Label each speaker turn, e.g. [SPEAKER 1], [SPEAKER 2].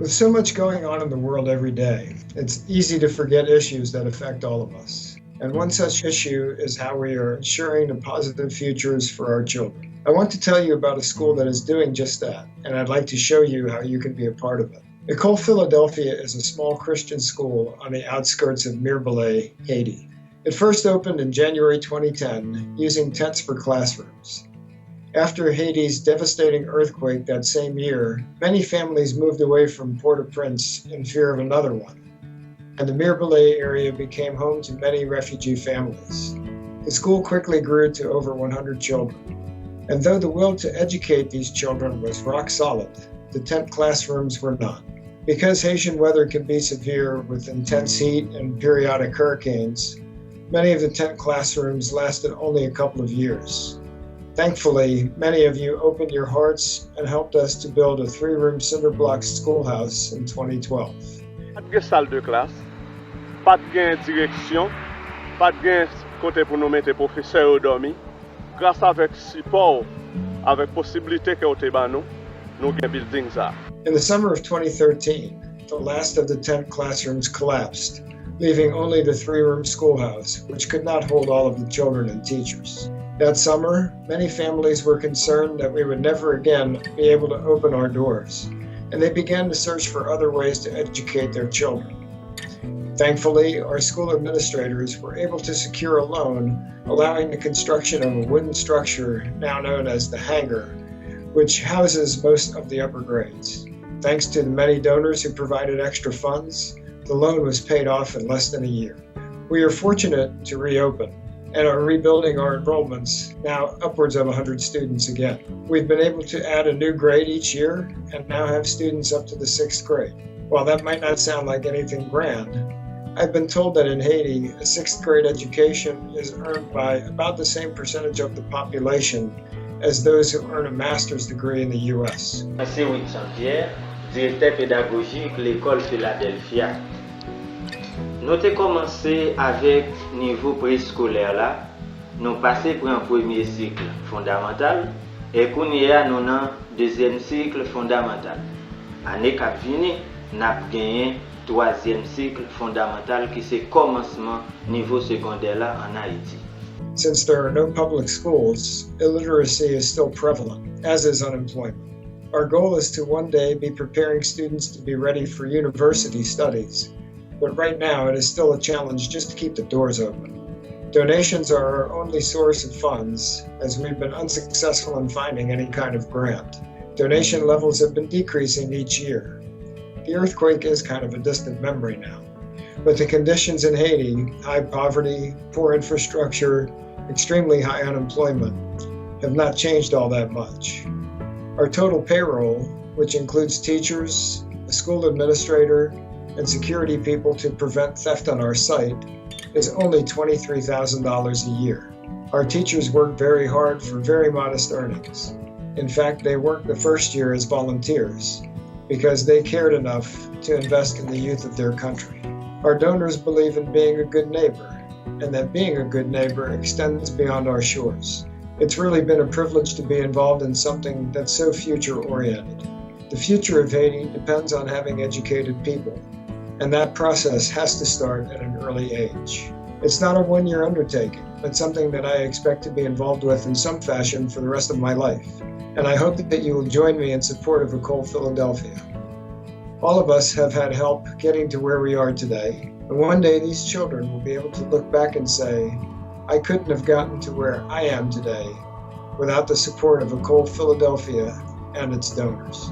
[SPEAKER 1] With so much going on in the world every day, it's easy to forget issues that affect all of us. And one such issue is how we are ensuring the positive futures for our children. I want to tell you about a school that is doing just that, and I'd like to show you how you can be a part of it. Ecole Philadelphia is a small Christian school on the outskirts of Mirebalais, Haiti. It first opened in January 2010 using tents for classrooms. After Haiti's devastating earthquake that same year, many families moved away from Port-au-Prince in fear of another one, and the Mirebalais area became home to many refugee families. The school quickly grew to over 100 children, and though the will to educate these children was rock solid, the tent classrooms were not. Because Haitian weather can be severe with intense heat and periodic hurricanes, many of the tent classrooms lasted only a couple of years. Thankfully, many of you opened your hearts and helped us to build a 3-room cinder-block schoolhouse in 2012.
[SPEAKER 2] Pas de salle de classe, pas de direction, pas de côté pour nous mettre professeurs dormi. Grâce avec support, avec possibilité que nous avons, nous avons building ça.
[SPEAKER 1] In the summer of 2013, the last of the tent classrooms collapsed, leaving only the 3-room schoolhouse, which could not hold all of the children and teachers. That summer, many families were concerned that we would never again be able to open our doors, and they began to search for other ways to educate their children. Thankfully, our school administrators were able to secure a loan, allowing the construction of a wooden structure now known as the hangar, which houses most of the upper grades. Thanks to the many donors who provided extra funds, the loan was paid off in less than a year. We are fortunate to reopen and are rebuilding our enrollments, now upwards of 100 students again. We've been able to add a new grade each year and now have students up to the 6th grade. While that might not sound like anything grand, I've been told that in Haiti, a 6th grade education is earned by about the same percentage of the population as those who earn a master's degree in the US.
[SPEAKER 3] C'est Jean-Pierre, directeur pédagogique de l'Ecole Philadelphia. Nous avons commencé avec le niveau préscolaire là, nous passé pour un premier cycle fondamental et nous avons un deuxième cycle fondamental. Année qui vient, nous avons gagné un 3e cycle fondamental qui c'est commencement niveau secondaire là en Haïti.
[SPEAKER 1] Since there are no public schools, illiteracy is still prevalent, as is unemployment. Our goal is to one day be preparing students to be ready for university studies. But right now, it is still a challenge just to keep the doors open. Donations are our only source of funds, as we've been unsuccessful in finding any kind of grant. Donation levels have been decreasing each year. The earthquake is kind of a distant memory now. But the conditions in Haiti, high poverty, poor infrastructure, extremely high unemployment, have not changed all that much. Our total payroll, which includes teachers, a school administrator, and security people to prevent theft on our site, is only $23,000 a year. Our teachers work very hard for very modest earnings. In fact, they worked the first year as volunteers because they cared enough to invest in the youth of their country. Our donors believe in being a good neighbor, and that being a good neighbor extends beyond our shores. It's really been a privilege to be involved in something that's so future-oriented. The future of Haiti depends on having educated people, and that process has to start at an early age. It's not a one-year undertaking, but something that I expect to be involved with in some fashion for the rest of my life. And I hope that you will join me in support of Ecole Philadelphia. All of us have had help getting to where we are today, and one day these children will be able to look back and say, I couldn't have gotten to where I am today without the support of Ecole Philadelphia and its donors.